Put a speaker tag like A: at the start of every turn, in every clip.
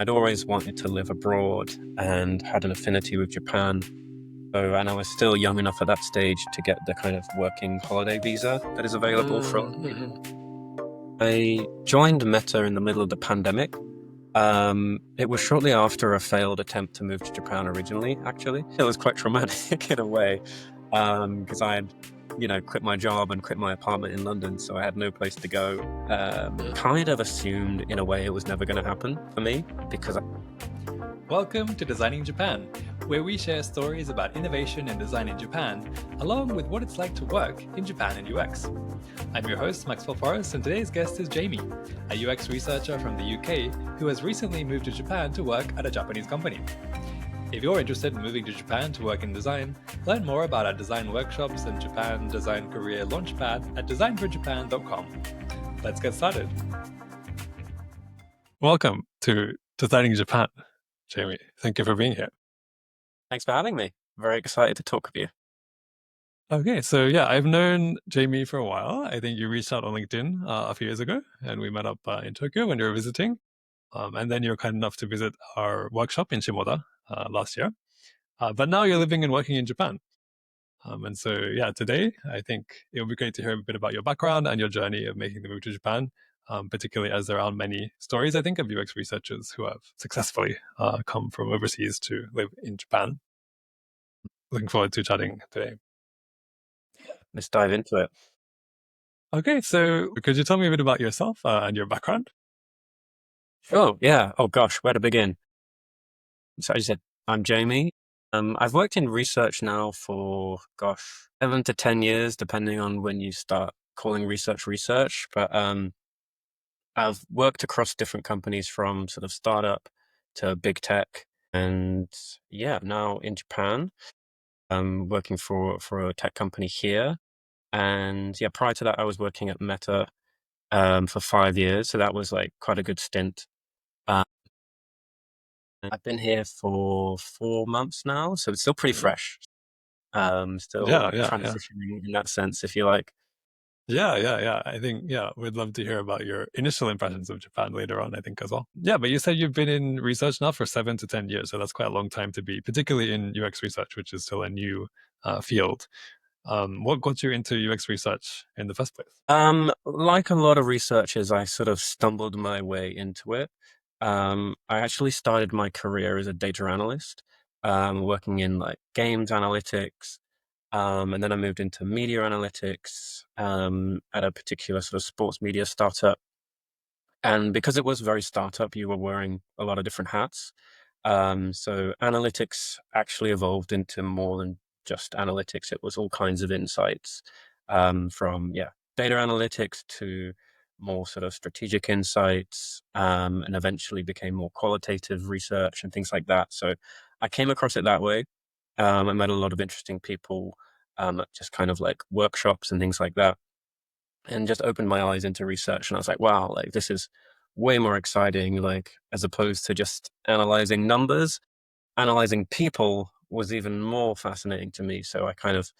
A: I'd always wanted to live abroad and had an affinity with Japan. So, and I was still young enough at that stage to get the kind of working holiday visa that is available for.
B: Mm-hmm.
A: I joined Meta in the middle of the pandemic. It was shortly after a failed attempt to move to Japan originally, actually. It was quite traumatic in a way, because I had, quit my job and quit my apartment in London, so I had no place to go. Kind of assumed in a way it was never going to happen for me because
B: Welcome to Designing Japan, where we share stories about innovation and design in Japan, along with what it's like to work in Japan and UX. I'm your host, Maxwell Forrest, and today's guest is Jamie, a UX researcher from the UK who has recently moved to Japan to work at a Japanese company. If you're interested in moving to Japan to work in design, learn more about our design workshops and Japan Design Career Launchpad at designforjapan.com. Let's get started. Welcome to Designing Japan, Jamie. Thank you for being here.
A: thanks for having me. Very excited to talk with you.
B: Okay, so yeah, I've known Jamie for a while. I think you reached out on LinkedIn a few years ago, and we met up in Tokyo when you were visiting. And then you were kind enough to visit our workshop in Shimoda last year. But now you're living and working in Japan. And so, yeah, today I think it would be great to hear a bit about your background and your journey of making the move to Japan, particularly as there are many stories, I think, of UX researchers who have successfully come from overseas to live in Japan. Looking forward to chatting today.
A: Let's dive into it.
B: Okay, so could you tell me a bit about yourself and your background?
A: Oh, yeah. Oh, gosh, where to begin? So, as you said, I'm Jamie. I've worked in research now for, 7 to 10 years, depending on when you start calling research. But I've worked across different companies from sort of startup to big tech. And yeah, now in Japan, I'm working for a tech company here. And yeah, prior to that, I was working at Meta for 5 years. So that was like quite a good stint. Uh, I've been here for 4 months now, so it's still pretty fresh. Still
B: Yeah.
A: transitioning in that sense, if you like.
B: Yeah. I think, yeah, we'd love to hear about your initial impressions of Japan later on, I think, as well. Yeah, but you said you've been in research now for 7 to 10 years. So that's quite a long time to be, particularly in UX research, which is still a new field. What got you into UX research in the first place?
A: Like a lot of researchers, I sort of stumbled my way into it. I actually started my career as a data analyst, working in like games analytics. And then I moved into media analytics, at a particular sort of sports media startup. And because it was very startup, you were wearing a lot of different hats. So analytics actually evolved into more than just analytics. It was all kinds of insights, from data analytics to more sort of strategic insights, and eventually became more qualitative research and things like that. So I came across it that way. I met a lot of interesting people, at just kind of like workshops and things like that, and just opened my eyes into research. And I was like, wow, like this is way more exciting, like as opposed to just analyzing numbers. Analyzing people was even more fascinating to me. So I kind of,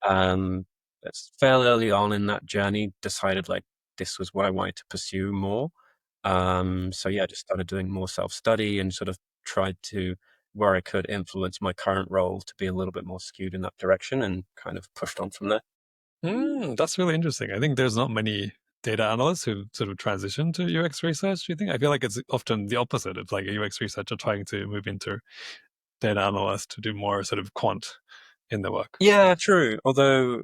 A: um, it's fairly early on in that journey, decided like this was what I wanted to pursue more. So yeah, just started doing more self-study and sort of tried to, where I could, influence my current role to be a little bit more skewed in that direction, and kind of pushed on from there.
B: That's really interesting. I think there's not many data analysts who sort of transition to UX research. Do you think? I feel like it's often the opposite. It's like a UX researcher trying to move into data analyst to do more sort of quant in the work.
A: Yeah, true. Although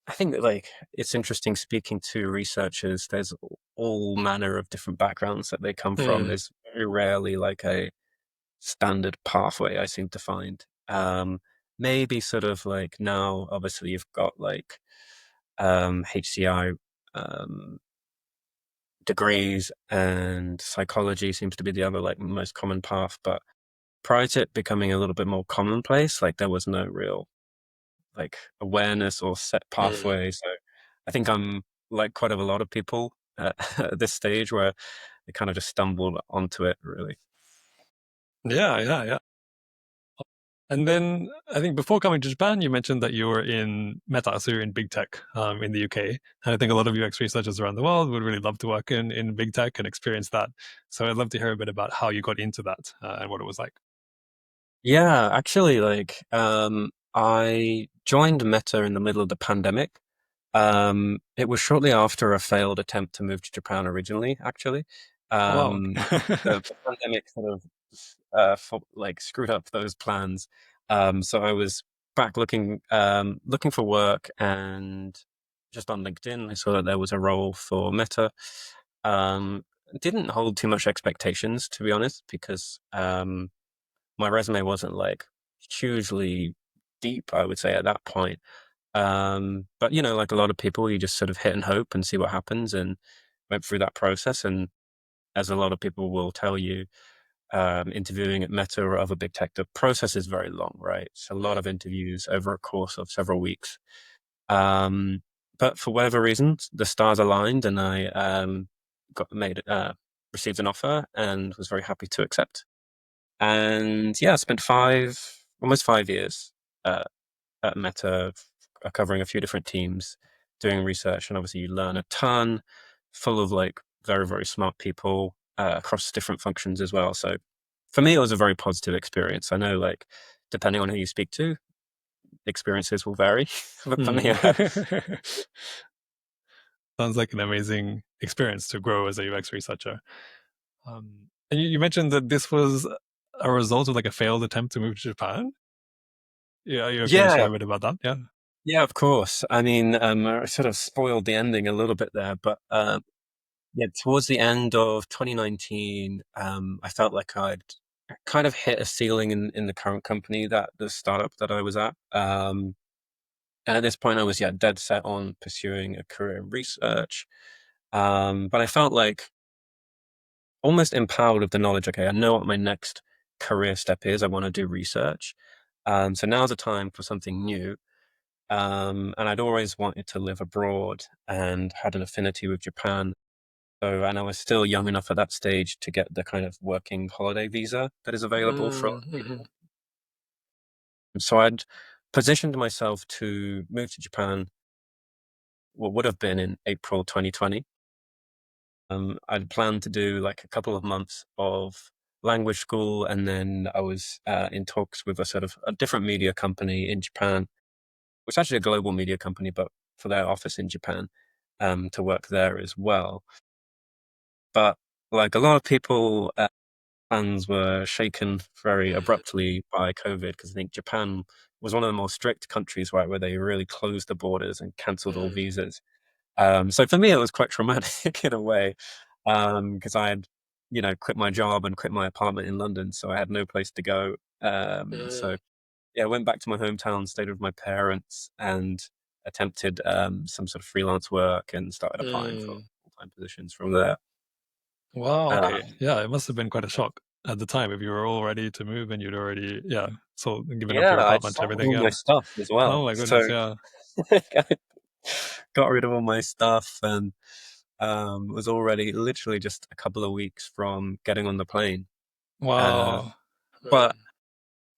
A: I think that like it's interesting speaking to researchers. There's all manner of different backgrounds that they come from.
B: Mm.
A: There's very rarely like a standard pathway, I seem to find. Maybe sort of like now, obviously you've got like HCI um, degrees, and psychology seems to be the other like most common path. But prior to it becoming a little bit more commonplace, like there was no real like awareness or set
B: Mm.
A: pathway. So I think I'm like quite a lot of people at this stage where they kind of just stumbled onto it, really.
B: Yeah. And then I think before coming to Japan, you mentioned that you were in Meta, so you're in big tech in the UK. And I think a lot of UX researchers around the world would really love to work in big tech and experience that. So I'd love to hear a bit about how you got into that and what it was like.
A: Yeah, actually, I joined Meta in the middle of the pandemic. It was shortly after a failed attempt to move to Japan originally, actually.
B: Oh, wow.
A: Um, the pandemic sort of screwed up those plans. So I was back looking for work, and just on LinkedIn, I saw that there was a role for Meta. Um, didn't hold too much expectations, to be honest, because my resume wasn't like hugely deep, I would say, at that point. But like a lot of people, you just sort of hit and hope and see what happens, and went through that process. And as a lot of people will tell you, interviewing at Meta or other big tech, the process is very long, right? It's a lot of interviews over a course of several weeks. Um, but for whatever reasons, the stars aligned, and I got made received an offer and was very happy to accept. And yeah, I spent almost 5 years uh, at Meta, covering a few different teams, doing research, and obviously you learn a ton, full of like very, very smart people across different functions as well. So for me, it was a very positive experience. I know, like, depending on who you speak to, experiences will vary. But for me, I had,
B: Mm. Sounds like an amazing experience to grow as a UX researcher. And you mentioned that this was a result of like a failed attempt to move to Japan. Yeah, are you okay to share
A: yeah,
B: a bit about that? Yeah.
A: yeah, of course. I mean, I sort of spoiled the ending a little bit there, but yeah, towards the end of 2019, I felt like I'd kind of hit a ceiling in the current company, that the startup that I was at. And at this point, I was, yeah, dead set on pursuing a career in research. But I felt like almost empowered with the knowledge. Okay, I know what my next career step is. I want to do research. So now's the time for something new. And I'd always wanted to live abroad and had an affinity with Japan. So, and I was still young enough at that stage to get the kind of working holiday visa that is available for a lot of
B: Mm-hmm.
A: people. So I'd positioned myself to move to Japan, what would have been in April 2020. I'd planned to do like a couple of months of language school, and then I was in talks with a sort of a different media company in Japan, which is actually a global media company, but for their office in Japan, to work there as well. But like a lot of people, plans were shaken very abruptly by COVID, because I think Japan was one of the more strict countries, right, where they really closed the borders and cancelled all
B: Mm-hmm.
A: visas. So for me, it was quite traumatic in a way, because I had, quit my job and quit my apartment in London, so I had no place to go. So yeah, I went back to my hometown, stayed with my parents, and attempted some sort of freelance work and started applying for
B: Mm.
A: full-time positions from there.
B: Wow. Okay.
A: Um,
B: Yeah, it must have been quite a shock at the time if you were all ready to move and you'd already, yeah, so given up
A: yeah,
B: your
A: I'd
B: apartment and
A: sold
B: everything.
A: all my
B: Yeah.
A: stuff as
B: Oh
A: well.
B: my
A: So
B: goodness. Yeah.
A: I got rid of all my stuff, and was already literally just a couple of weeks from getting on the plane. Uh,
B: Wow.
A: but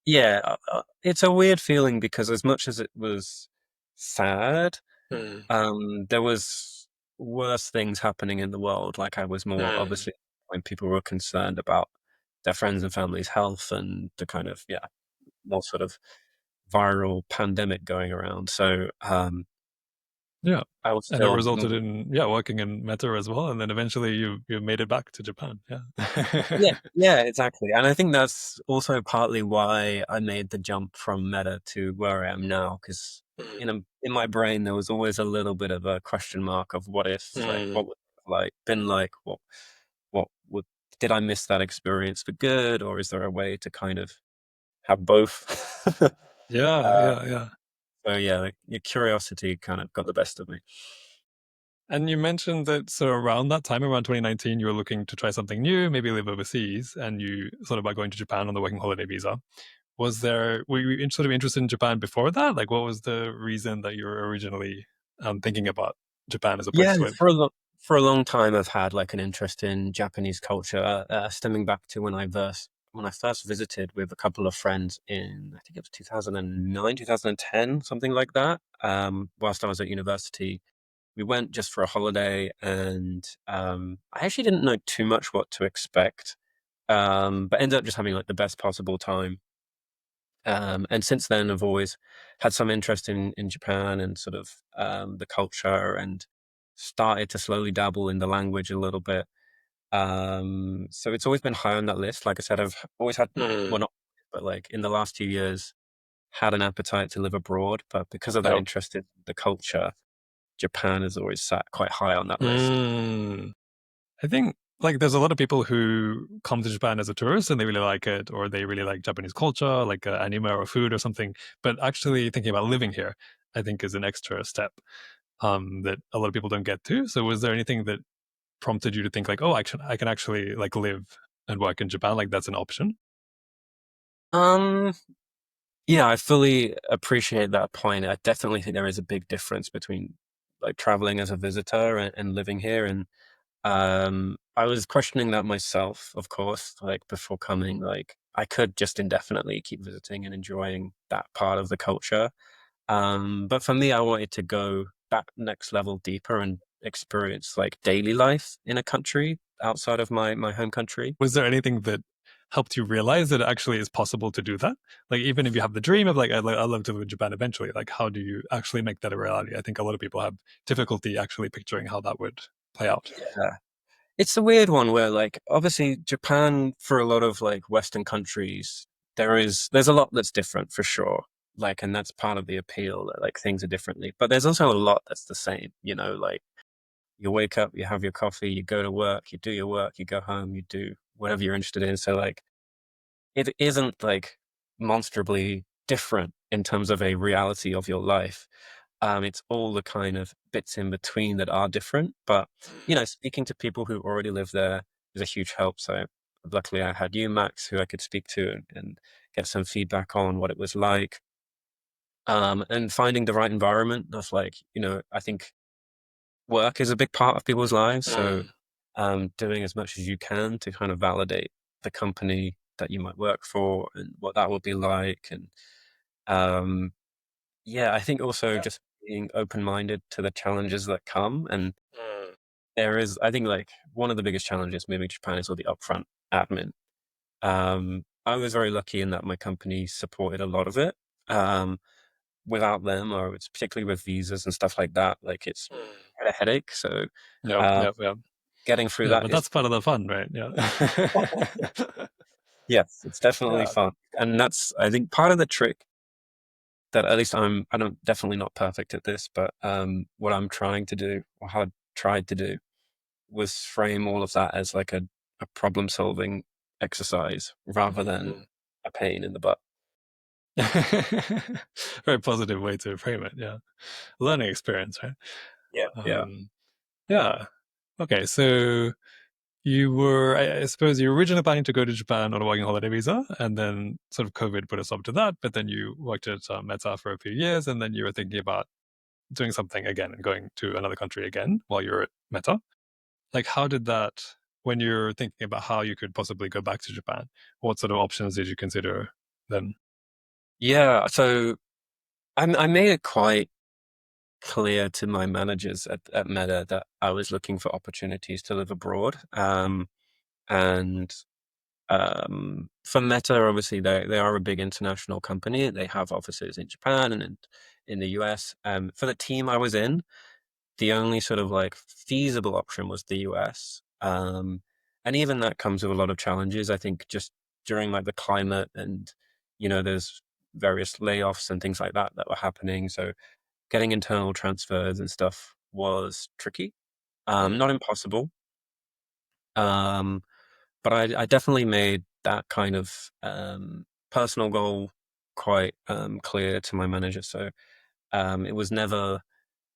A: yeah, it's a weird feeling, because as much as it was sad,
B: Mm.
A: there was worse things happening in the world. Like, I was more
B: Mm.
A: obviously, when people were concerned about their friends and family's health, and the kind of, yeah, more sort of viral pandemic going around. So
B: Yeah.
A: I was
B: And it
A: still
B: resulted in, yeah, working in Meta as well. And then eventually you made it back to Japan.
A: yeah,
B: Yeah.
A: yeah, exactly. And I think that's also partly why I made the jump from Meta to where I am now, because in my brain there was always a little bit of a question mark of what if, like,
B: Mm.
A: what would it have, like, been like, what would did I miss that experience for good, or is there a way to kind of have both?
B: Yeah.
A: uh,
B: Yeah. Yeah.
A: so yeah, like, your curiosity kind of got the best of me.
B: And you mentioned that so around that time, around 2019, you were looking to try something new, maybe live overseas, and you thought about going to Japan on the working holiday visa. Were you sort of interested in Japan before that? Like, what was the reason that you were originally thinking about Japan as a place
A: Yeah,
B: to live?
A: for a long time, I've had like an interest in Japanese culture, stemming back to when I when I first visited with a couple of friends in, I think it was 2009, 2010, something like that. Whilst I was at university, we went just for a holiday, and I actually didn't know too much what to expect, but ended up just having like the best possible time. And since then, I've always had some interest in Japan and sort of the culture, and started to slowly dabble in the language a little bit. So it's always been high on that list. Like I said, I've always had,
B: Mm.
A: well, not, but like in the last 2 years, had an appetite to live abroad. But because of that
B: Yep.
A: interest in the culture, Japan has always sat quite high on that list.
B: Mm. I think like there's a lot of people who come to Japan as a tourist and they really like it, or they really like Japanese culture, like anime or food or something. But actually thinking about living here, I think is an extra step that a lot of people don't get to. So was there anything that prompted you to think like, oh, I can actually like live and work in Japan? Like that's an option.
A: Um, yeah, I fully appreciate that point. I definitely think there is a big difference between like traveling as a visitor and living here. And I was questioning that myself, of course, like before coming. Like I could just indefinitely keep visiting and enjoying that part of the culture. But for me, I wanted to go that next level deeper and experience like daily life in a country outside of my home country.
B: Was there anything that helped you realize that it actually is possible to do that? Like even if you have the dream of like I'd love to live in Japan eventually, like how do you actually make that a reality? I think a lot of people have difficulty actually picturing how that would play out.
A: Yeah. It's a weird one where like obviously Japan, for a lot of like Western countries, there's a lot that's different for sure. Like, and that's part of the appeal that like things are differently. But there's also a lot that's the same, like you wake up, you have your coffee, you go to work, you do your work, you go home, you do whatever you're interested in. So like it isn't like monstrably different in terms of a reality of your life. It's all the kind of bits in between that are different. But, speaking to people who already live there is a huge help. So luckily I had you, Max, who I could speak to and get some feedback on what it was like. And finding the right environment. That's like, I think work is a big part of people's lives. So
B: Mm.
A: doing as much as you can to kind of validate the company that you might work for and what that will be like. And um, yeah, I think also just being open-minded to the challenges that come. And
B: Mm.
A: I think like one of the biggest challenges moving to Japan is all the upfront admin. I was very lucky in that my company supported a lot of it. Um, Without them, or it's particularly with visas and stuff like that, like it's
B: Mm.
A: a headache. So
B: Yep,
A: uh,
B: yep, yep.
A: getting through
B: Yeah,
A: that
B: but
A: is
B: that's part of the fun, right? Yeah.
A: yes, it's definitely
B: Yeah.
A: fun. And that's, I think, part of the trick that at least I don't definitely not perfect at this, but what I'm trying to do or had tried to do was frame all of that as like a problem solving exercise rather than
B: Mm.
A: a pain in the butt.
B: Very positive way to frame it. Yeah.
A: Yeah,
B: Learning experience, right?
A: yeah, yeah.
B: Um, yeah. Okay. So you were, I suppose you were originally planning to go to Japan on a working holiday visa, and then sort of COVID put a stop to that. But then you worked at Meta for a few years, and then you were thinking about doing something again and going to another country again while you're at Meta. Like, how did that, when you're thinking about how you could possibly go back to Japan, what sort of options did you consider then?
A: Yeah, so I made it quite clear to my managers at Meta that I was looking for opportunities to live abroad. And for Meta, obviously, they are a big international company. They have offices in Japan and in the US. For the team I was in, the only sort of like feasible option was the US. And even that comes with a lot of challenges. I think just during like the climate and, there's various layoffs and things like that were happening. So getting internal transfers and stuff was tricky.
B: Mm.
A: Not impossible. Um, but I definitely made that kind of personal goal quite clear to my manager. So it was never,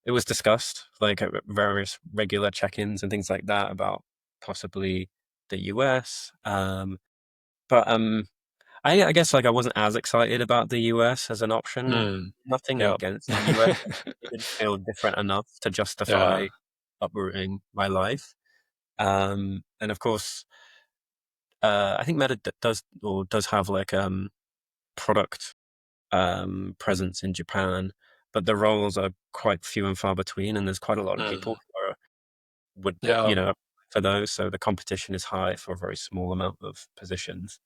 A: it was discussed like at various regular check-ins and things like that about possibly the US. But I guess like I wasn't as excited about the US as an option.
B: Mm.
A: Nothing
B: Yeah.
A: against the US. It didn't feel different enough to
B: Yeah.
A: justify uprooting my life. And of course, I think Meta does have like product presence in Japan, but the roles are quite few and far between, and there's quite a lot of
B: Mm.
A: people who would
B: Yeah.
A: for those. So the competition is high for a very small amount of positions.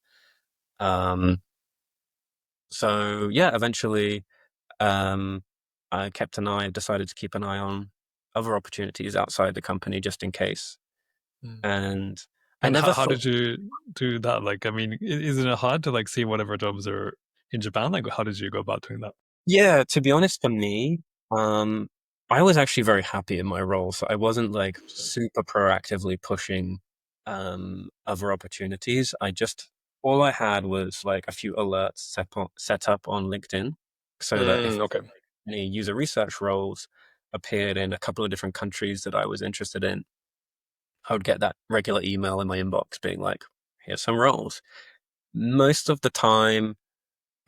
A: Um, so yeah, eventually, um, decided to keep an eye on other opportunities outside the company just in case.
B: Mm.
A: And I
B: And
A: never
B: how
A: thought,
B: did you do that? Like, I mean, isn't it hard to like see whatever jobs are in Japan? Like, how did you go about doing that?
A: yeah, to be honest, for me, um, I was actually very happy in my role. So I wasn't like super proactively pushing other opportunities. All I had was like a few alerts set up on LinkedIn so that if
B: Okay.
A: any user research roles appeared in a couple of different countries that I was interested in, I would get that regular email in my inbox being like, here's some roles. Most of the time,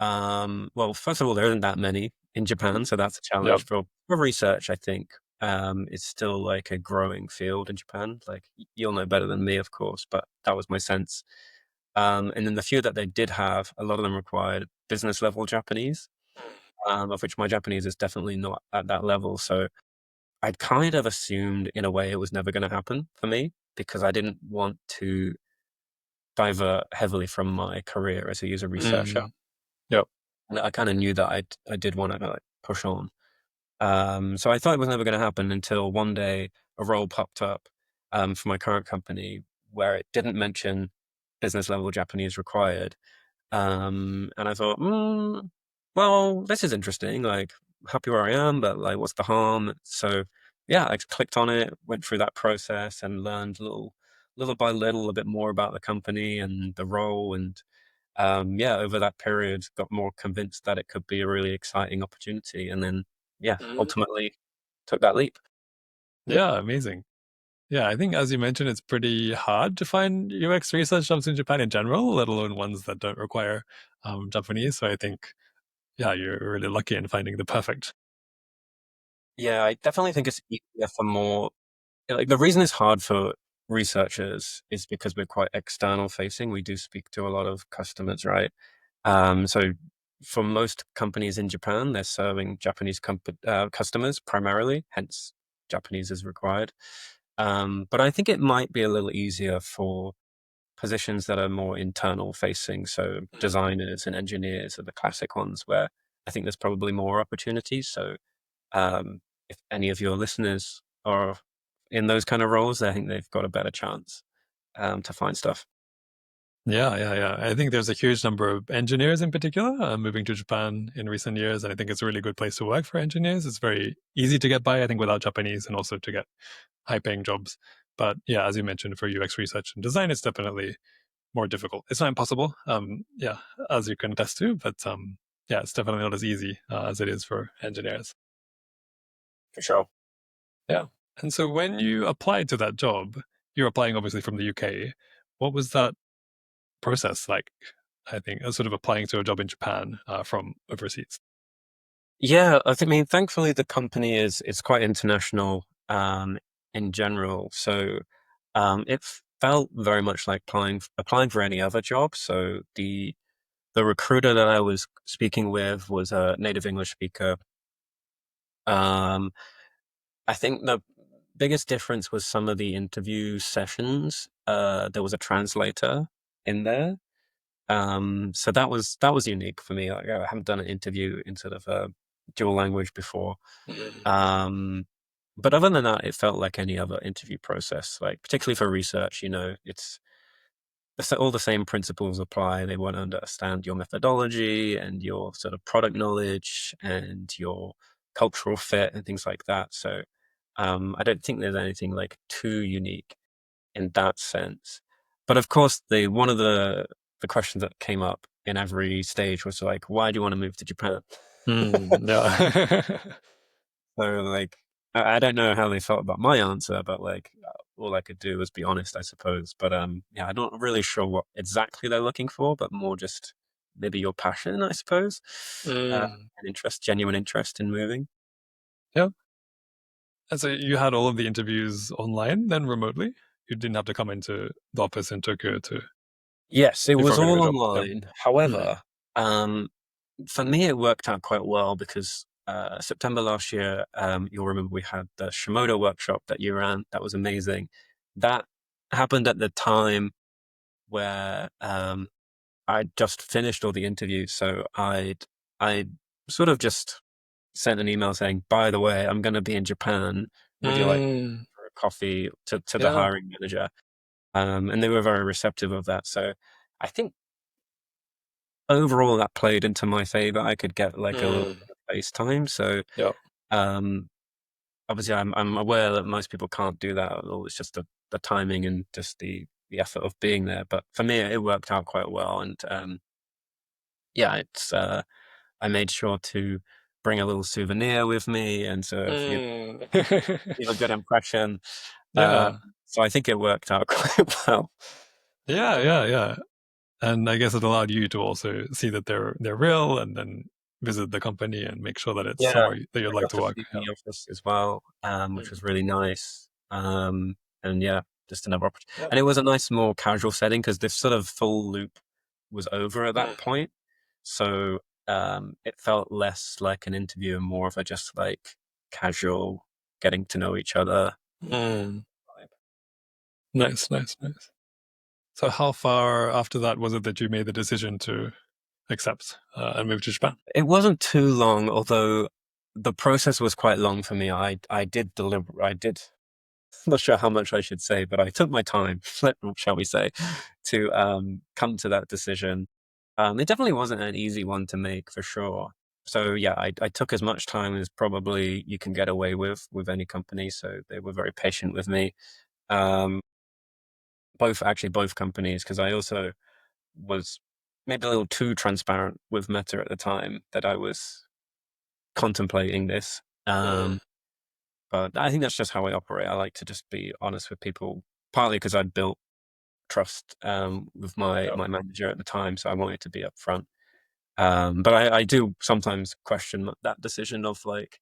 A: well, first of all, there isn't that many in Japan, so that's a
B: Yep.
A: challenge for research, I think. It's still like a growing field in Japan. Like you'll know better than me, of course, but that was my sense. And then the few that they did have, a lot of them required business level Japanese, of which my Japanese is definitely not at that level. So I'd kind of assumed in a way it was never going to happen for me because I didn't want to divert heavily from my career as a user researcher.
B: Mm. Yep.
A: And I kind of knew that I did want to like push on. So I thought it was never going to happen until one day a role popped up for my current company where it didn't mention business level Japanese required. And I thought, well, this is interesting. Like, happy where I am, but like, what's the harm? So, yeah, I clicked on it, went through that process, and learned little by little, a bit more about the company and the role. And yeah, over that period, got more convinced that it could be a really exciting opportunity. And then, yeah,
B: Mm.
A: ultimately took that leap.
B: Yeah, amazing. Yeah, I think as you mentioned, it's pretty hard to find UX research jobs in Japan in general, let alone ones that don't require Japanese. So I think, yeah, you're really lucky in finding the perfect.
A: Yeah, I definitely think it's easier for more like the reason it's hard for researchers is because we're quite external facing. We do speak to a lot of customers, right? So for most companies in Japan, they're serving Japanese customers primarily, hence Japanese is required. But I think it might be a little easier for positions that are more internal facing. So designers and engineers are the classic ones where I think there's probably more opportunities. So um, if any of your listeners are in those kind of roles, I think they've got a better chance to find stuff.
B: Yeah, yeah, yeah. I think there's a huge number of engineers in particular moving to Japan in recent years. And I think it's a really good place to work for engineers. It's very easy to get by, I think, without Japanese and also to get high paying jobs. But yeah, as you mentioned, for UX research and design, it's definitely more difficult. It's not impossible, yeah, as you can attest to, but yeah, it's definitely not as easy as it is for engineers.
A: For sure.
B: Yeah. And so when you applied to that job, you're applying obviously from the UK. What was that process like? I think sort of applying to a job in Japan from overseas.
A: Yeah, mean, thankfully the company is quite international in general. So it felt very much like applying for any other job. So the recruiter that I was speaking with was a native English speaker. Um, I think the biggest difference was some of the interview sessions. There was a translator in there. So that was unique for me. Like, I haven't done an interview in sort of a dual language before. Um, but other than that, it felt like any other interview process. Like particularly for research, all the same principles apply. They want to understand your methodology and your sort of product knowledge and your cultural fit and things like that. So I don't think there's anything like too unique in that sense. But of course, the one of the questions that came up in every stage was like, why do you want to move to Japan?
B: Yeah.
A: So like, I don't know how they felt about my answer, but like, all I could do was be honest, I suppose. But yeah, I'm not really sure what exactly they're looking for, but more just maybe your passion, I suppose,
B: Mm.
A: and interest, genuine interest in moving.
B: Yeah. And so you had all of the interviews online, then remotely. You didn't have to come into the office in Tokyo to.
A: Yes, it
B: before
A: was
B: getting
A: all
B: the job? Yeah.
A: online.
B: Mm.
A: However, for me, it worked out quite well because September last year, you'll remember we had the Shimoda workshop that you ran. That was amazing. That happened at the time where I'd just finished all the interviews, so I sort of just sent an email saying, "By the way, I'm going to be in Japan. Would you like
B: Mm.
A: for a coffee to the
B: Yeah.
A: hiring manager?" And they were very receptive of that. So I think overall that played into my favor. I could get like a little
B: Mm.
A: bit of face time. So
B: Yeah.
A: um, obviously, I'm aware that most people can't do that. It's just the timing and just the effort of being there. But for me, it worked out quite well. And yeah, it's I made sure to bring a little souvenir with me and sort of
B: Mm.
A: leave a good impression. Uh,
B: Yeah.
A: so I think it worked out quite well.
B: Yeah, yeah, yeah. And I guess it allowed you to also see that they're real, and then visit the company and make sure that it's
A: Yeah,
B: somewhere that you'd
A: I
B: like
A: got
B: to
A: to
B: work.
A: see
B: Yeah.
A: the office as well, which was
B: Mm.
A: really nice. And yeah, just another opportunity.
B: Yeah.
A: And it was a nice, more casual setting because this sort of full loop was over at that
B: Mm.
A: point. So it felt less like an interview and more of a just like casual getting to know each other
B: Mm.
A: vibe.
B: Nice, nice, nice. So how far after that was it that you made the decision to accept and move to Japan?
A: It wasn't too long, although the process was quite long for me. I did deliver. I did. Not sure how much I should say, but I took my time, shall we say, to come to that decision. It definitely wasn't an easy one to make for sure. So yeah, I took as much time as probably you can get away with any company. So they were very patient with me. Um, both companies, because I also was maybe a little too transparent with Meta at the time that I was contemplating this.
B: Mm.
A: But I think that's just how I operate. I like to just be honest with people, partly because I'd built trust with
B: Yeah.
A: my manager at the time, so I wanted to be upfront. But I do sometimes question that decision of like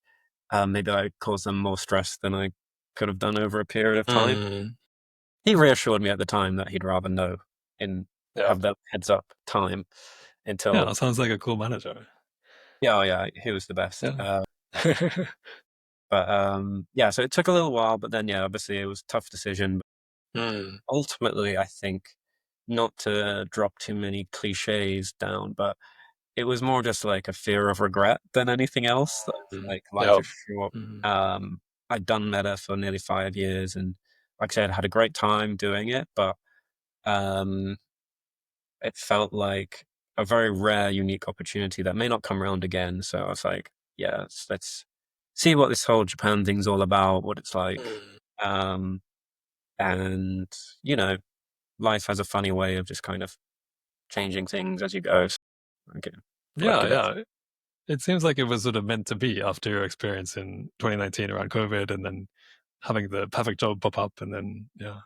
A: maybe I caused them more stress than I could have done over a period of time.
B: Mm.
A: He reassured me at the time that he'd rather know and
B: Yeah.
A: have that heads up time
B: Yeah,
A: until
B: sounds like a cool manager.
A: yeah, oh yeah, he was the best.
B: Yeah.
A: But yeah, so it took a little while, but then yeah, obviously it was a tough decision.
B: Mm.
A: Ultimately, I think not to drop too many cliches down, but it was more just like a fear of regret than anything else.
B: Mm.
A: Like life
B: Yeah.
A: is short.
B: Mm.
A: I'd done Meta for nearly 5 years, and like I said, I had a great time doing it, but um, it felt like a very rare, unique opportunity that may not come around again. So I was like, yeah, let's see what this whole Japan thing's all about, what it's like.
B: Mm.
A: Um, and you know, life has a funny way of just kind of changing things as you go. So, okay,
B: Yeah,
A: worked a bit.
B: yeah. It seems like it was sort of meant to be after your experience in 2019 around COVID, and then having the perfect job pop up, and then yeah.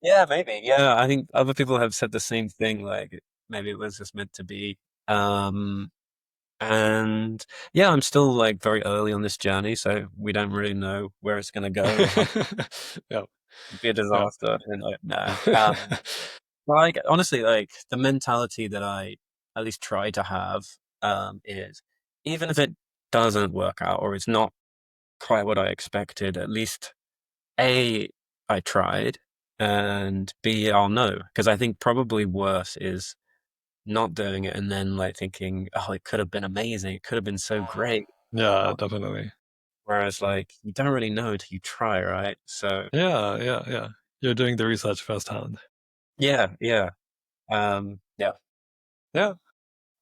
A: Yeah, maybe. Yeah, I think other people have said the same thing. Like maybe it was just meant to be. Um, and yeah, I'm still like very early on this journey, so we don't really know where it's going to go or how
B: Yeah,
A: it'd be a
B: yeah.
A: disaster. And like, nah. Like honestly, like the mentality that I at least try to have is even if it doesn't work out or it's not quite what I expected, at least A, I tried, and B, I'll know. Because I think probably worse is not doing it and then like thinking, oh, it could have been amazing. It could have been so great.
B: Yeah,
A: Uh,
B: definitely.
A: Whereas like you don't really know until you try, right? So
B: Yeah, yeah, yeah. You're doing the research firsthand.
A: yeah, yeah. Yeah.
B: Yeah.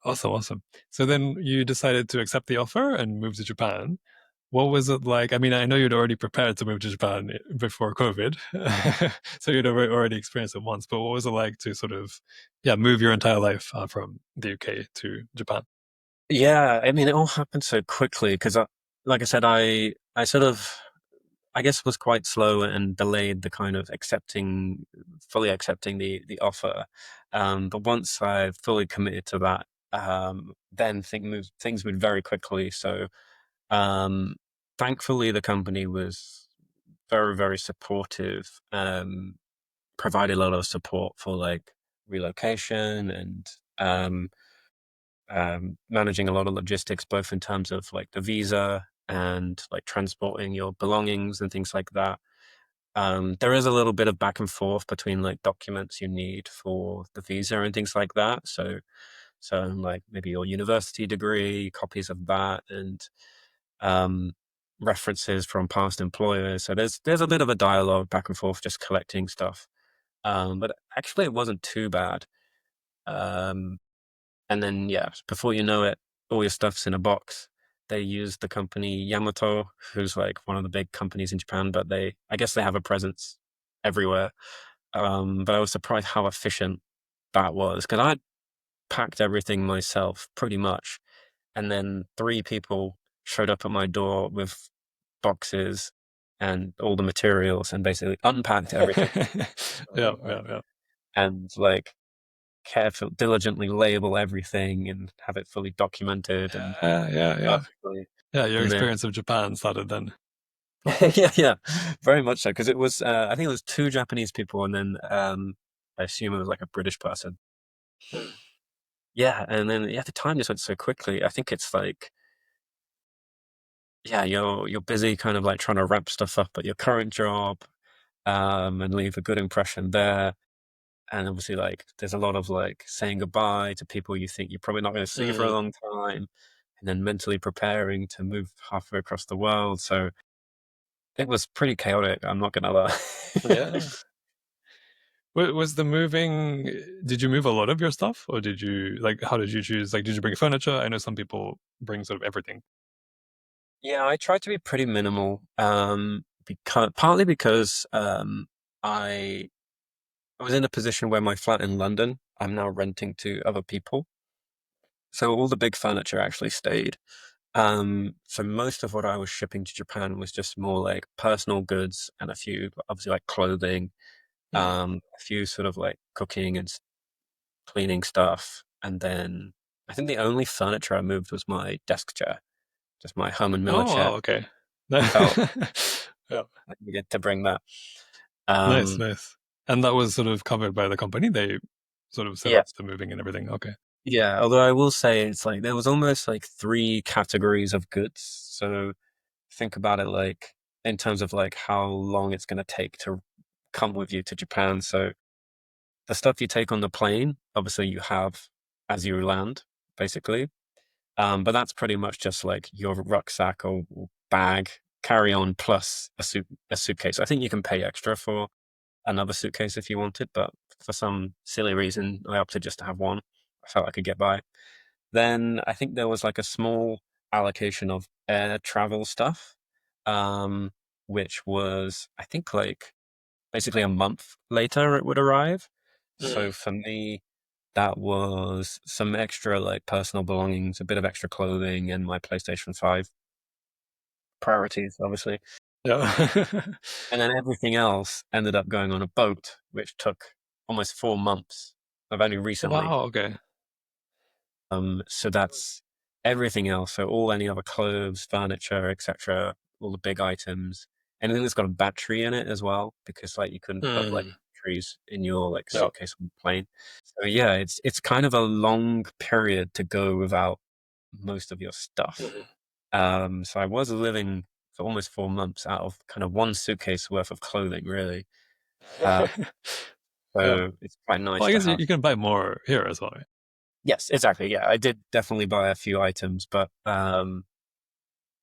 B: Awesome, awesome. So then you decided to accept the offer and move to Japan. What was it like? I mean, I know you'd already prepared to move to Japan before COVID, so you'd already experienced it once. But what was it like to sort of, yeah, move your entire life from the UK to Japan?
A: Yeah, I mean, it all happened so quickly because, like I said, I sort of, I guess, was quite slow and delayed the kind of fully accepting the offer. But once I fully committed to that, then things moved very quickly. So, um, thankfully, the company was very, very supportive. Provided a lot of support for like relocation and um, managing a lot of logistics, both in terms of like the visa and like transporting your belongings and things like that. There is a little bit of back and forth between like documents you need for the visa and things like that. So like maybe your university degree, copies of that, and um, references from past employers. So there's a bit of a dialogue back and forth, just collecting stuff. But actually, it wasn't too bad. Um, and then yeah, before you know it, all your stuff's in a box. They use the company Yamato, who's like one of the big companies in Japan, but I guess they have a presence everywhere. But I was surprised how efficient that was because I packed everything myself pretty much. And then three people showed up at my door with boxes and all the materials and basically unpacked everything
B: Yeah, yeah, yeah.
A: and like careful, diligently label everything and have it fully documented and
B: Yeah, yeah, yeah.
A: perfectly.
B: Yeah, your
A: And then,
B: experience of Japan started then.
A: yeah, yeah, very much so. Because it was, I think it was two Japanese people and then I assume it was like a British person. Yeah, and then yeah, the time just went so quickly. I think it's like, yeah, you're busy kind of like trying to wrap stuff up at your current job, and leave a good impression there. And obviously, like, there's a lot of like saying goodbye to people you think you're probably not going to see for a
B: Mm.
A: long time, and then mentally preparing to move halfway across the world. So it was pretty chaotic. I'm not gonna lie.
B: Yeah. Was the moving, did you move a lot of your stuff or did you, like, how did you choose? Like, did you bring furniture? I know some people bring sort of everything.
A: Yeah, I tried to be pretty minimal. Because partly because I I was in a position where my flat in London, I'm now renting to other people. So all the big furniture actually stayed. So most of what I was shipping to Japan was just more like personal goods and a few, obviously, like clothing,
B: Mm.
A: a few sort of like cooking and cleaning stuff. And then I think the only furniture I moved was my desk chair, just my Herman Miller
B: Oh,
A: chair.
B: wow, okay.
A: Felt
B: Yeah,
A: like we get to bring that.
B: nice,
A: Um,
B: nice. And that was sort of covered by the company. They sort of set
A: yeah,
B: up the moving and everything. Okay.
A: yeah. Although I will say it's like there was almost like three categories of goods. So think about it like in terms of like how long it's going to take to come with you to Japan. So the stuff you take on the plane, obviously you have as you land, basically. But that's pretty much just like your rucksack or bag carry on plus a suitcase. I think you can pay extra for another suitcase if you wanted, but for some silly reason, I opted just to have one. I felt I could get by. Then I think there was like a small allocation of air travel stuff, um, which was, I think, like basically a month later it would arrive.
B: Mm.
A: So for me, that was some extra like personal belongings, a bit of extra clothing, and my PlayStation 5 priorities, obviously.
B: Yeah.
A: And then everything else ended up going on a boat, which took almost 4 months of only recently.
B: Wow, okay.
A: So that's everything else. So all any other clothes, furniture, etc., all the big items, anything that's got a battery in it as well, because like you couldn't put like
B: Mm.
A: batteries in your like
B: Yeah.
A: suitcase on the plane. So yeah, it's kind of a long period to go without most of your stuff.
B: Mhm.
A: So I was living for almost 4 months out of kind of one suitcase worth of clothing, really. Uh,
B: Yeah.
A: so it's quite
B: Well,
A: nice
B: I
A: to
B: guess
A: have.
B: you can buy more here as well, right?
A: Yes, exactly. Yeah, I did definitely buy a few items, but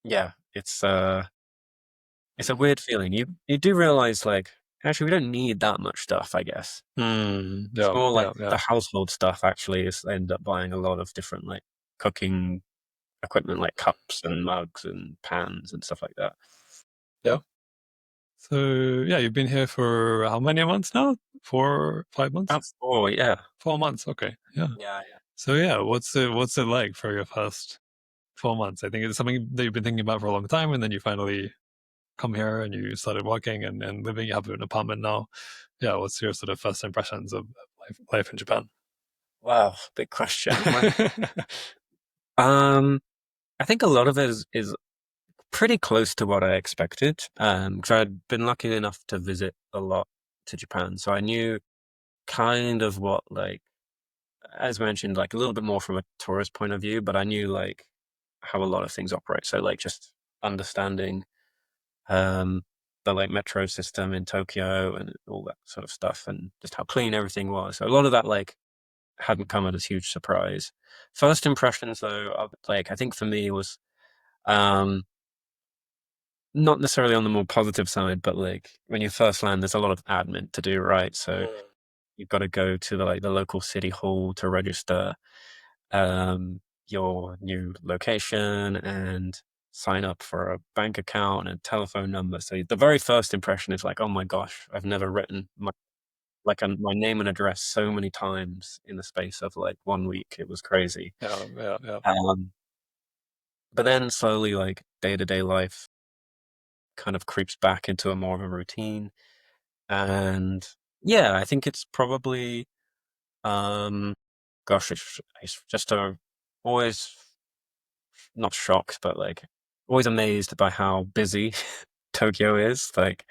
A: yeah, it's a weird feeling. You do realize like actually we don't need that much stuff, I guess.
B: Mm.
A: It's
B: Yeah,
A: more like
B: yeah, yeah.
A: the household stuff actually is I end up buying a lot of different like cooking equipment like cups and mugs and pans and stuff like that.
B: Yeah. So yeah, you've been here for how many months now? 4, 5 months?
A: That's all, yeah.
B: 4 months. Okay. Yeah.
A: Yeah,
B: So yeah, what's it like for your first 4 months? I think it's something that you've been thinking about for a long time, and then you finally come here and you started working and living. You have an apartment now. Yeah. What's your sort of first impressions of life in Japan?
A: wow, big question. Um, I think a lot of it is pretty close to what I expected. Because I'd been lucky enough to visit a lot to Japan, so I knew kind of what like, as mentioned, like a little bit more from a tourist point of view, but I knew like how a lot of things operate. So like just understanding um the like metro system in Tokyo and all that sort of stuff and just how clean everything was. So a lot of that like hadn't come as a huge surprise. First impressions though, of, like I think for me was um not necessarily on the more positive side, but like when you first land, there's a lot of admin to do, right? So
B: Mm.
A: you've got to go to the like the local city hall to register um your new location and sign up for a bank account and telephone number. So the very first impression is like, oh my gosh, I've never written my name and address so many times in the space of like 1 week. It was crazy.
B: Yeah, yeah, yeah.
A: Um, but then slowly, like day to day life kind of creeps back into a more of a routine. And yeah, I think it's probably, um, gosh, it's just a always not shocked, but like always amazed by how busy Tokyo is. Like,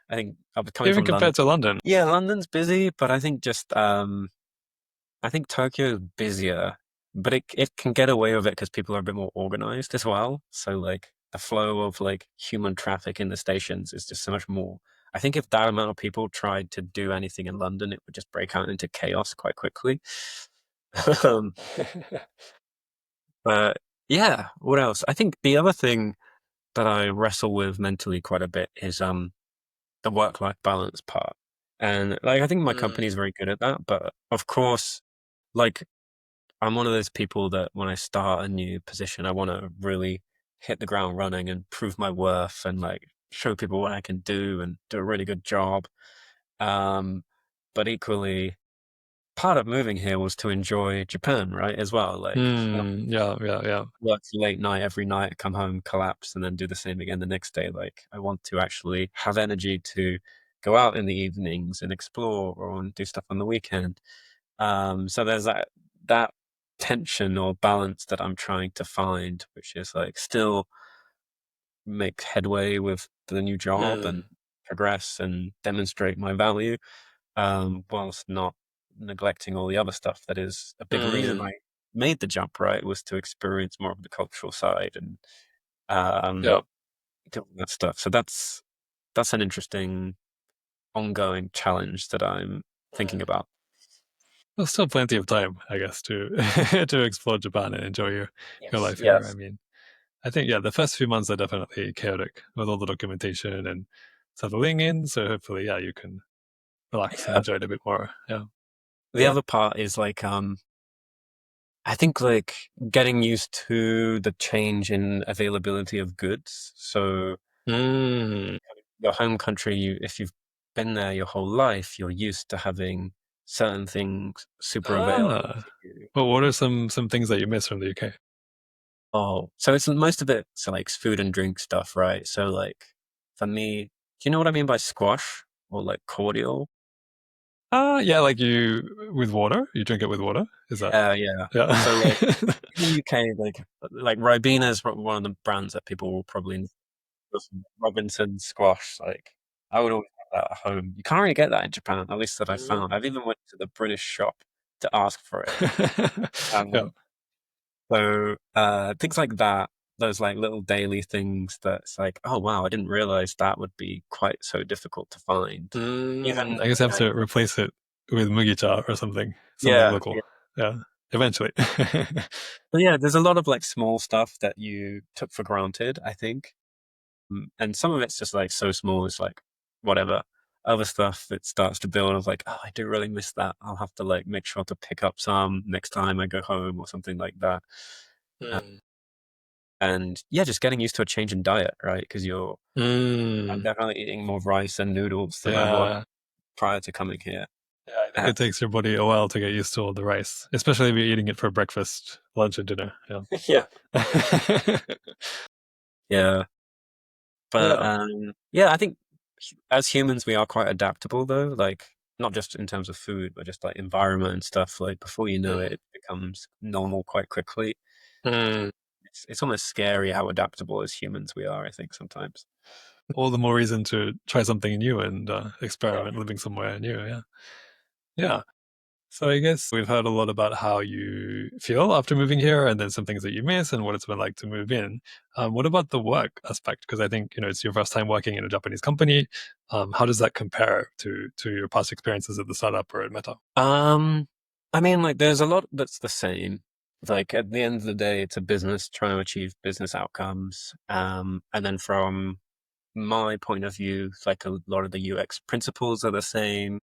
A: I think I was coming
B: Even
A: from London.
B: compared to London.
A: Yeah, London's busy, but I think just I think Tokyo is busier, but it can get away with it because people are a bit more organized as well. So like the flow of like human traffic in the stations is just so much more. I think if that amount of people tried to do anything in London, it would just break out into chaos quite quickly. um, but yeah, what else? I think the other thing that I wrestle with mentally quite a bit is the work-life balance part. And like I think my company
B: Mm.
A: is very good at that, but of course, like I'm one of those people that when I start a new position, I want to really hit the ground running and prove my worth and like show people what I can do and do a really good job. Um, but equally, part of moving here was to enjoy Japan, right? As well, like
B: Yeah, yeah, yeah.
A: work late night every night, come home, collapse, and then do the same again the next day. Like I want to actually have energy to go out in the evenings and explore or do stuff on the weekend. So there's that tension or balance that I'm trying to find, which is like still make headway with the new job and
B: Mm.
A: progress and demonstrate my value, whilst not neglecting all the other stuff that is a big reason
B: Mm.
A: I made the jump, right? Was to experience more of the cultural side and
B: Yeah.
A: um do all that stuff. So that's an interesting ongoing challenge that I'm thinking
B: Mm.
A: about.
B: There's still plenty of time, I guess, to to explore Japan and enjoy your
A: Yes,
B: life here. I
A: yes.
B: mean, I think, yeah, the first few months are definitely chaotic with all the documentation and settling in. So hopefully, yeah, you can relax and
A: Yeah.
B: enjoy it a bit more. Yeah.
A: The other part is like I think like getting used to the change in availability of goods. So
B: Mm.
A: your home country, if you've been there your whole life, you're used to having certain things super available
B: Ah.
A: to you.
B: Well, what are some things that you miss from the UK?
A: Oh, so it's most of it, so like food and drink stuff, right? So like for me, do you know what I mean by squash or like cordial?
B: Yeah, like you with water. You drink it with water. Is that?
A: Yeah, yeah.
B: Yeah.
A: So like in the UK, like Ribena is one of the brands that people will probably Robinson squash. Like I would always have that at home. You can't really get that in Japan, at least that I
B: Mm.
A: found. I've even went to the British shop to ask for it.
B: Yeah.
A: Um, so things like that, those like little daily things that's like, oh wow, I didn't realize that would be quite so difficult to find. Even
B: I guess I have
A: yeah,
B: to replace it with mugicha or something
A: yeah,
B: local.
A: yeah.
B: Yeah, eventually.
A: But yeah, there's a lot of like small stuff that you took for granted, I think. And some of it's just like so small, it's like whatever. Other stuff it starts to build of like, oh, I do really miss that. I'll have to like make sure to pick up some next time I go home or something like that. Uh,
B: Mm.
A: and yeah, just getting used to a change in diet, right? Because I'm
B: Mm.
A: definitely eating more rice and noodles than I was
B: Yeah.
A: prior to coming here.
B: Yeah, I think
A: Uh,
B: it takes your body a while to get used to all the rice, especially if you're eating it for breakfast, lunch, and dinner. Yeah.
A: yeah, yeah. But
B: Yeah.
A: yeah, I think as humans we are quite adaptable though. Like not just in terms of food, but just like environment and stuff. Like before you know it,
B: Mm.
A: it becomes normal quite quickly.
B: Mm.
A: It's almost scary how adaptable as humans we are. I think sometimes.
B: All the more reason to try something new and
A: Yeah.
B: experiment living somewhere new. Yeah. Yeah. So I guess we've heard a lot about how you feel after moving here, and then some things that you miss, and what it's been like to move in. What about the work aspect? Because I think it's your first time working in a Japanese company. How does that compare to your past experiences at the startup or at Meta?
A: Um, I mean, like, there's a lot that's the same. Like, at the end of the day, it's a business trying to achieve business outcomes. And then from my point of view, like a lot of the UX principles are the same.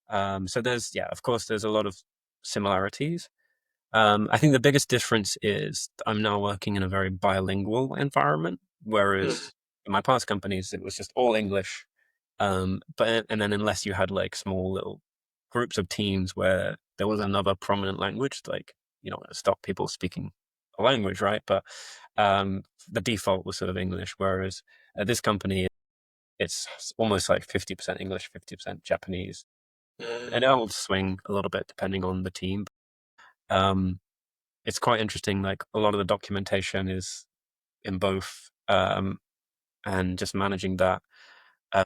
A: So yeah, of course, there's a lot of similarities. I think the biggest difference is I'm now working in a very bilingual environment,
B: Mm.
A: whereas in my past companies, it was just all English. And then unless you had like small little groups of teams where there was another prominent language, like, you don't want to stop people speaking a language, right? But the default was sort of English, whereas at this company, it's almost like 50% English, 50% Japanese. And
B: Mm.
A: it'll swing a little bit depending on the team. Um, it's quite interesting. Like a lot of the documentation is in both, and just managing that. Uh,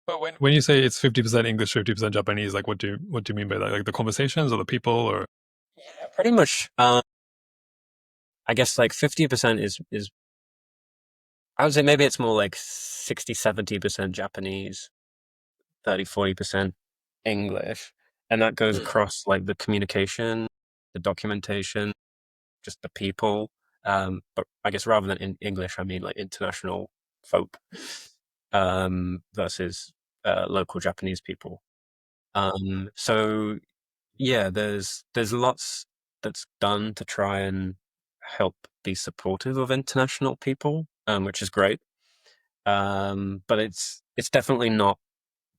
B: But when you say it's 50% English, 50% Japanese, like what do you mean by that? Like the conversations or the people or?
A: yeah, pretty much. I guess like 50% is I would say maybe it's more like 60, 70% Japanese, 30, 40% English. And that goes
B: Mm.
A: across like the communication, the documentation, just the people. But I guess rather than in English, I mean like international folk, versus local Japanese people. So yeah, there's lots that's done to try and help be supportive of international people, which is great. But it's definitely not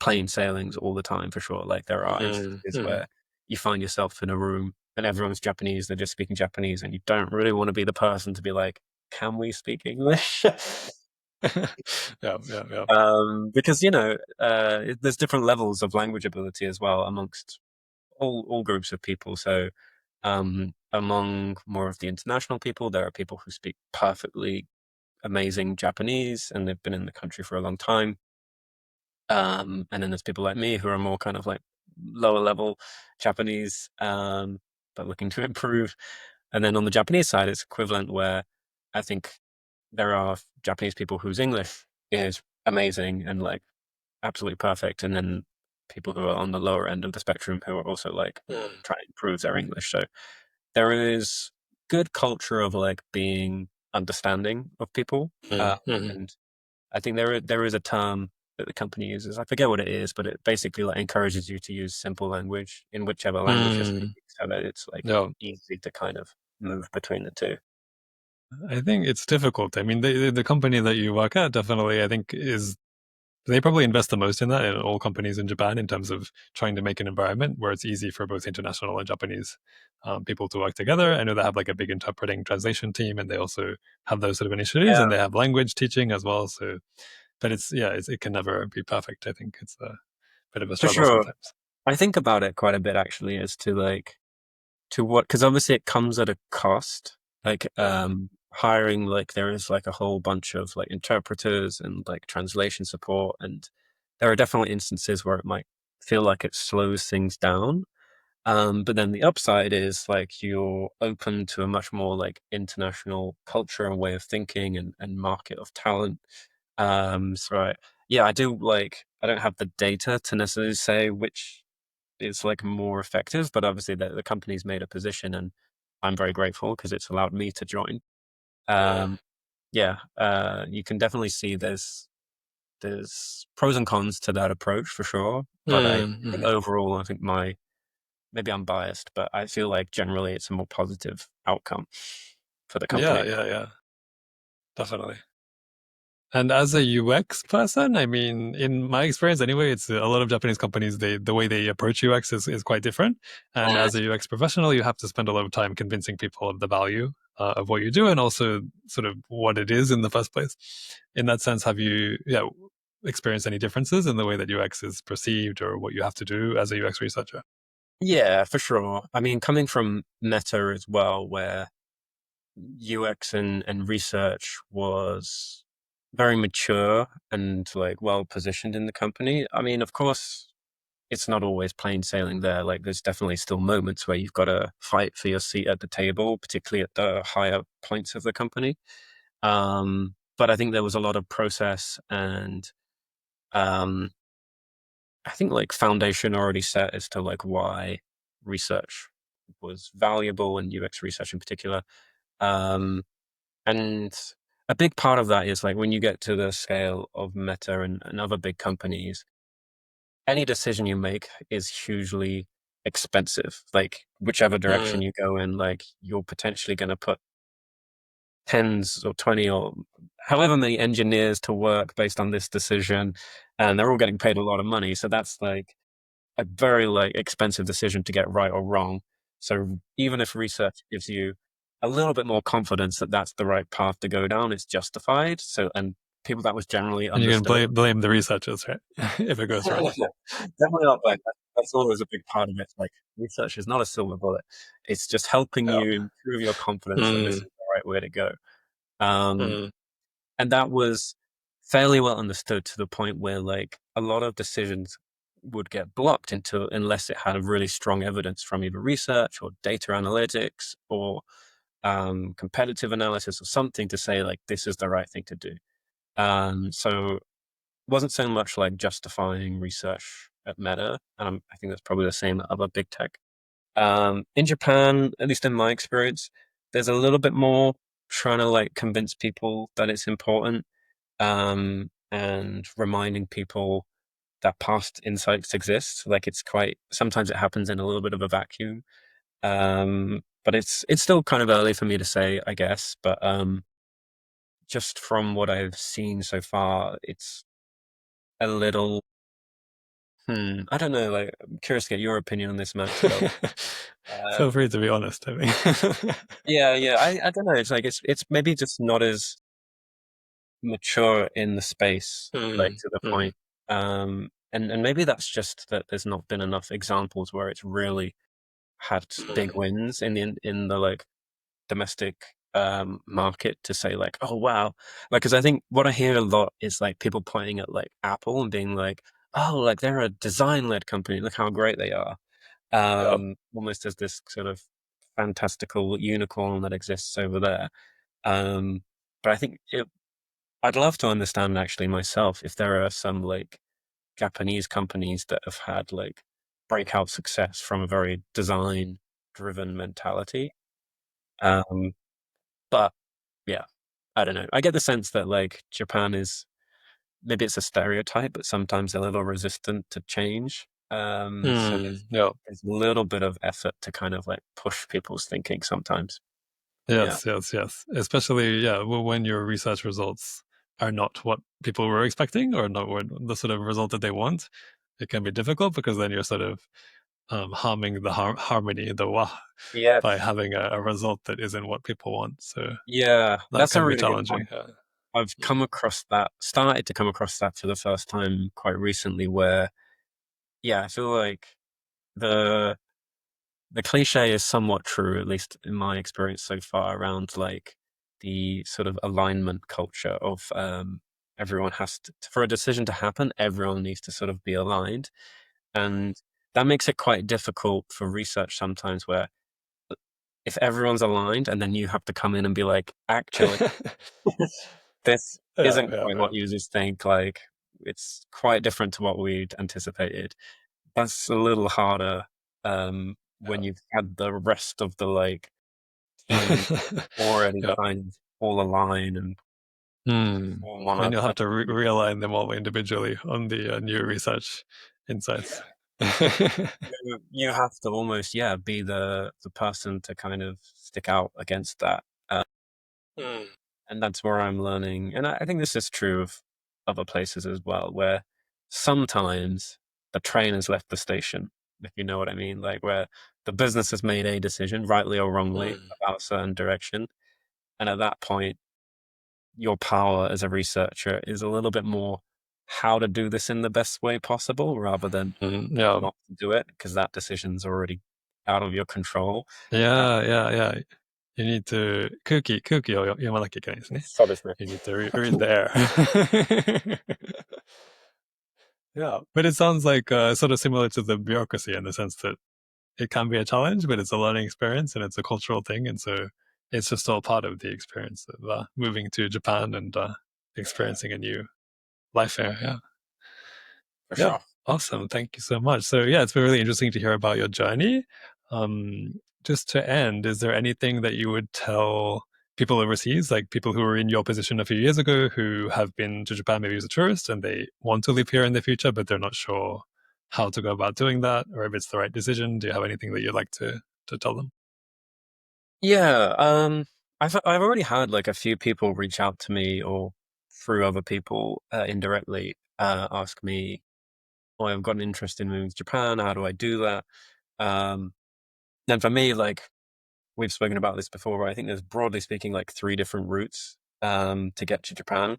A: plain sailings all the time for sure. Like there are
B: Mm.
A: instances
B: Mm.
A: where you find yourself in a room and everyone's Japanese, they're just speaking Japanese, and you don't really want to be the person to be like, "Can we speak English?"
B: Yeah, yeah, yeah.
A: Because there's different levels of language ability as well amongst all groups of people. So among more of the international people, there are people who speak perfectly amazing Japanese and they've been in the country for a long time. And then there's people like me who are more kind of like lower level Japanese, but looking to improve. And then on the Japanese side, it's equivalent where I think there are Japanese people whose English is amazing and like absolutely perfect. And then people who are on the lower end of the spectrum who are also like
B: Mm.
A: trying to improve their English. So there is good culture of like being understanding of people.
B: Mm. Mm.
A: And I think there is a term that the company uses. I forget what it is, but it basically like encourages you to use simple language in whichever language you're
B: Mm.
A: speaking, so that it's like
B: Yeah.
A: easy to kind of move between the two.
B: I think it's difficult. I mean, the company that you work at definitely, I think, is they probably invest the most in that in all companies in Japan in terms of trying to make an environment where it's easy for both international and Japanese people to work together. I know they have like a big interpreting translation team, and they also have those sort of initiatives,
A: Yeah,
B: and they have language teaching as well. So, but it can never be perfect. I think it's a bit of a
A: for
B: struggle
A: sure.
B: sometimes.
A: I think about it quite a bit actually as to like to what, because obviously it comes at a cost. Like
B: Mm.
A: hiring, like there is like a whole bunch of like interpreters and like translation support, and there are definitely instances where it might feel like it slows things down. But then the upside is like you're open to a much more like international culture and way of thinking and market of talent. Yeah, I do like I don't have the data to necessarily say which is like more effective, but obviously the company's made a position and I'm very grateful because it's allowed me to join.
B: Mm.
A: Um, yeah, you can definitely see there's pros and cons to that approach for sure. But I
B: Mm.
A: think
B: Mm.
A: overall, I think maybe I'm biased, but I feel like generally it's a more positive outcome for the
B: Yeah,
A: company.
B: yeah, yeah, definitely. And as a UX person, I mean, in my experience anyway, it's a lot of Japanese companies, the way they approach UX is quite different. And as a UX professional, you have to spend a lot of time convincing people of the value of what you do and also sort of what it is in the first place. In that sense, have you experienced any differences in the way that UX is perceived or what you have to do as a UX researcher?
A: Yeah, for sure. I mean, coming from Meta as well, where UX and research was very mature and like well positioned in the company. I mean, of course, it's not always plain sailing there. Like there's definitely still moments where you've got to fight for your seat at the table, particularly at the higher points of the company. But I think there was a lot of process and um, I think like foundation already set as to like why research was valuable and UX research in particular. Um, and a big part of that is like when you get to the scale of Meta and other big companies, any decision you make is hugely expensive. Like whichever direction
B: Mm.
A: you go in, like you're potentially going to put tens or 20 or however many engineers to work based on this decision, and they're all getting paid a lot of money. So that's like a very like expensive decision to get right or wrong. So even if research gives you a little bit more confidence that that's the right path to go down, it's justified. So and people that was generally
B: And you can
A: understood.
B: blame the researchers, right? If it goes wrong.
A: Definitely not like that. That's always a big part of it. Like research is not a silver bullet. It's just helping
B: Yeah.
A: you improve your confidence that this is
B: Mm,
A: the right way to go. Um,
B: mm,
A: and that was fairly well understood to the point where like a lot of decisions would get blocked into unless it had really strong evidence from either research or data analytics or competitive analysis or something to say like this is the right thing to do. So it wasn't so much like justifying research at Meta, and I think that's probably the same at other big tech. In Japan, at least in my experience, there's a little bit more trying to like convince people that it's important and reminding people that past insights exist. Like it's quite sometimes it happens in a little bit of a vacuum. But it's still kind of early for me to say, I guess. But just from what I've seen so far, it's a little. I don't know. Like, I'm curious to get your opinion on this, Max. Though. Uh,
B: Feel free to be honest, I think.
A: yeah, yeah. I don't know. It's like it's maybe just not as mature in the space, like
B: Mm,
A: to the
B: mm,
A: point. And maybe that's just that there's not been enough examples where it's really had big
B: mm.
A: wins in the like domestic market to say like, oh wow, like because I think what I hear a lot is like people pointing at like Apple and being like, oh, like they're a design led company, look how great they are,
B: Yeah.
A: almost as this sort of fantastical unicorn that exists over there. Um, but I think I'd love to understand actually myself if there are some like Japanese companies that have had like breakout success from a very design driven mentality. Um, but yeah, I don't know. I get the sense that like Japan is maybe it's a stereotype, but sometimes a little resistant to change. So
B: Yeah.
A: there's a little bit of effort to kind of like push people's thinking sometimes. Yeah.
B: Yes, yes, yes. Especially, yeah, when your research results are not what people were expecting or not what the sort of result that they want, it can be difficult because then you're sort of harming the harmony, the wa,
A: Yeah.
B: by having a result that isn't what people want. So
A: Yeah.
B: that
A: That's a
B: can be
A: really good
B: challenging.
A: point.
B: Yeah.
A: I've come across that, started to come across that for the first time quite recently, where yeah, I feel like the the cliche is somewhat true, at least in my experience so far, around like the sort of alignment culture of everyone has to, for a decision to happen, everyone needs to sort of be aligned. And that makes it quite difficult for research sometimes where if everyone's aligned and then you have to come in and be like, actually, this
B: Yeah,
A: isn't
B: yeah,
A: quite
B: yeah.
A: what users think. Like, it's quite different to what we'd anticipated. That's a little harder when you've had the rest of the like team already
B: Yeah.
A: kind of all align and
B: Hmm.
A: all on
B: Then you'll
A: a
B: have to realign them all individually on the new research insights.
A: you have to almost yeah be the person to kind of stick out against that.
B: Hmm.
A: And that's where I'm learning. And I think this is true of other places as well, where sometimes the train has left the station, if you know what I mean, like where the business has made a decision, rightly or wrongly,
B: Hmm.
A: about a certain direction. And at that point, your power as a researcher is a little bit more how to do this in the best way possible rather than
B: Hmm. Yeah.
A: not to do it because that decision's already out of your control. Uh,
B: Yeah, yeah, yeah. You need to 空気を読まなきゃいけないですね。
A: そうですね。
B: You need to read the air. Yeah, but it sounds like sort of similar to the bureaucracy in the sense that it can be a challenge, but it's a learning experience and it's a cultural thing, and so it's just all part of the experience of moving to Japan and experiencing a new life there. Yeah,
A: for
B: yeah,
A: sure.
B: awesome. Thank you so much. So yeah, it's been really interesting to hear about your journey. Just to end, is there anything that you would tell people overseas, like people who were in your position a few years ago, who have been to Japan maybe as a tourist and they want to live here in the future, but they're not sure how to go about doing that, or if it's the right decision? Do you have anything that you'd like to tell them?
A: Yeah, I've already had like a few people reach out to me or through other people indirectly ask me, "Oh, I've got an interest in moving to Japan. How do I do that?" Um, and for me, like we've spoken about this before, but I think there's broadly speaking like three different routes to get to Japan.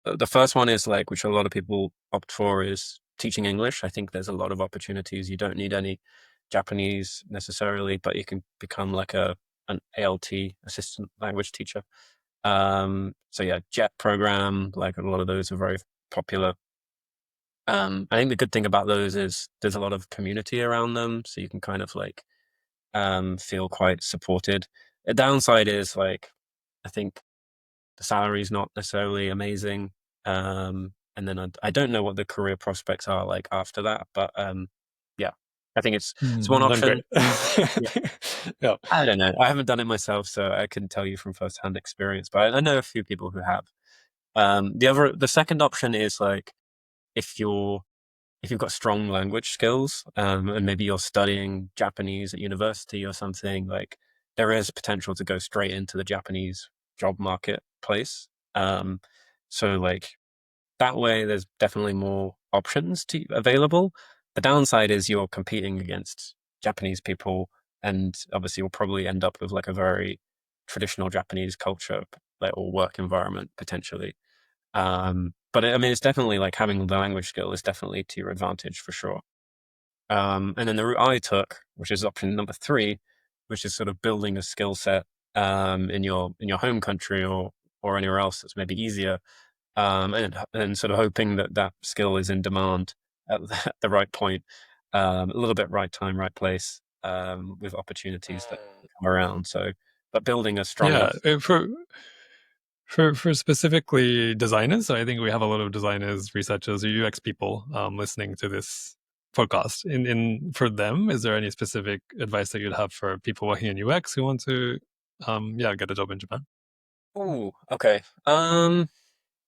A: The first one is like, which a lot of people opt for, is teaching English. I think there's a lot of opportunities. You don't need any Japanese necessarily, but you can become like an ALT, assistant language teacher. So yeah, JET program, like a lot of those are very popular. I think the good thing about those is there's a lot of community around them, so you can kind of like feel quite supported. The downside is like I think the salary is not necessarily amazing. And then I don't know what the career prospects are like after that, but yeah, I think it's one
B: Not
A: option.
B: great.
A: Yeah,
B: Yeah.
A: I don't know. I haven't done it myself, so I couldn't tell you from firsthand experience, but I know a few people who have. The second option is like if you're if you've got strong language skills, and maybe you're studying Japanese at university or something, like there is potential to go straight into the Japanese job marketplace. Um, so like that way, there's definitely more options available. The downside is you're competing against Japanese people, and obviously you'll probably end up with like a very traditional Japanese culture, like or work environment potentially. But I mean, it's definitely like having the language skill is definitely to your advantage for sure. And then the route I took, which is option number three, which is sort of building a skill set in your home country or anywhere else that's maybe easier, and sort of hoping that that skill is in demand at the right point, a little bit right time, right place, with opportunities that come around. So, but building a strong
B: Yeah,
A: enough.
B: for specifically designers, I think we have a lot of designers, researchers, or UX people listening to this podcast. In for them, is there any specific advice that you'd have for people working in UX who want to, yeah, get a job in Japan?
A: Oh, okay.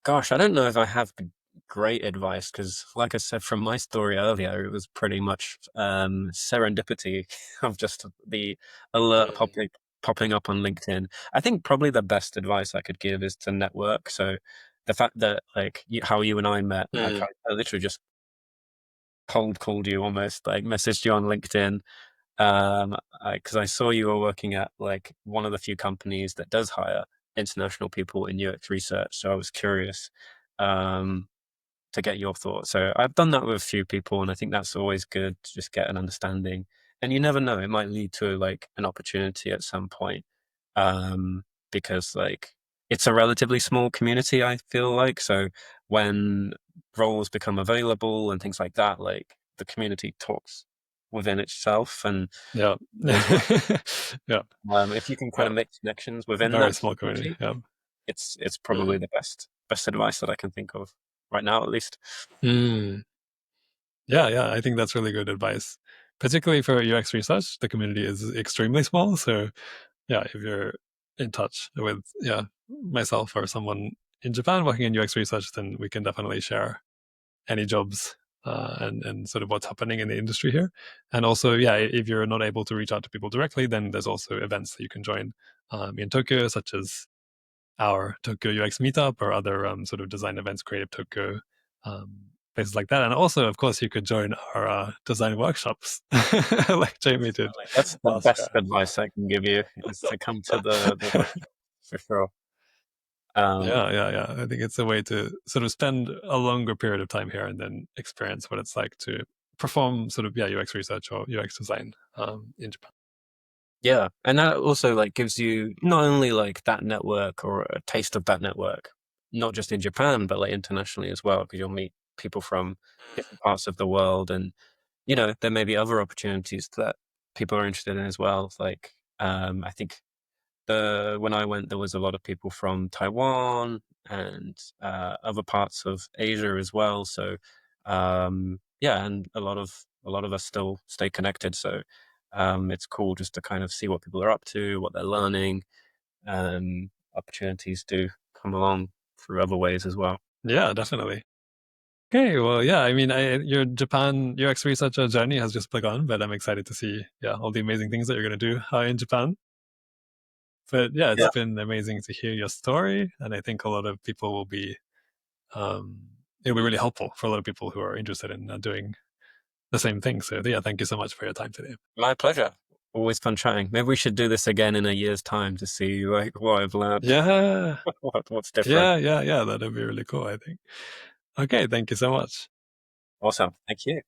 A: Gosh, I don't know if I have great advice because, like I said from my story earlier, it was pretty much serendipity of just the alert popping up on LinkedIn. I think probably the best advice I could give is to network. So the fact that like how you and I met, like I literally just cold called you almost, like messaged you on LinkedIn, because I saw you were working at like one of the few companies that does hire international people in UX research. So I was curious um, to get your thoughts. So I've done that with a few people, and I think that's always good to just get an understanding. And you never know; it might lead to like an opportunity at some point, because like it's a relatively small community. I feel like so when roles become available and things like that, like the community talks within itself, and
B: Yeah,
A: there's like
B: yeah,
A: if you can kind
B: yeah.
A: of make connections within
B: Very
A: that
B: small community.
A: community,
B: Yeah.
A: it's probably the best advice that I can think of right now, at least.
B: Mm. Yeah, yeah. I think that's really good advice, particularly for UX research. The community is extremely small, so yeah, if you're in touch with myself or someone in Japan working in UX research, then we can definitely share any jobs and sort of what's happening in the industry here. And also, yeah, if you're not able to reach out to people directly, then there's also events that you can join in Tokyo, such as our Tokyo UX meetup or other sort of design events, Creative Tokyo, places like that. And also, of course, you could join our design workshops like Jamie did
A: Definitely. That's the
B: last year.
A: best advice I can give you is to come to the workshop for sure. Um,
B: Yeah, yeah, yeah. I think it's a way to sort of spend a longer period of time here and then experience what it's like to perform sort of UX research or UX design in Japan.
A: yeah, and that also like gives you not only like that network or a taste of that network, not just in Japan but like internationally as well, because you'll meet people from different parts of the world, and you know, there may be other opportunities that people are interested in as well. Like, I think when I went, there was a lot of people from Taiwan and other parts of Asia as well. So, yeah, and a lot of us still stay connected. So, it's cool just to kind of see what people are up to, what they're learning. Opportunities do come along through other ways as well.
B: Yeah, definitely. Okay, well, yeah, I mean, your Japan UX researcher journey has just begun, but I'm excited to see, yeah, all the amazing things that you're going to do in Japan. But yeah, it's
A: Yeah,
B: been amazing to hear your story, and I think a lot of people will be, um, it'll be really helpful for a lot of people who are interested in doing the same thing. So yeah, thank you so much for your time today.
A: my pleasure. Always fun chatting. Maybe we should do this again in a year's time to see like what I've learned,
B: Yeah,
A: what's different.
B: yeah, that'd be really cool, I think. Okay, thank you so much.
A: Awesome. Thank you.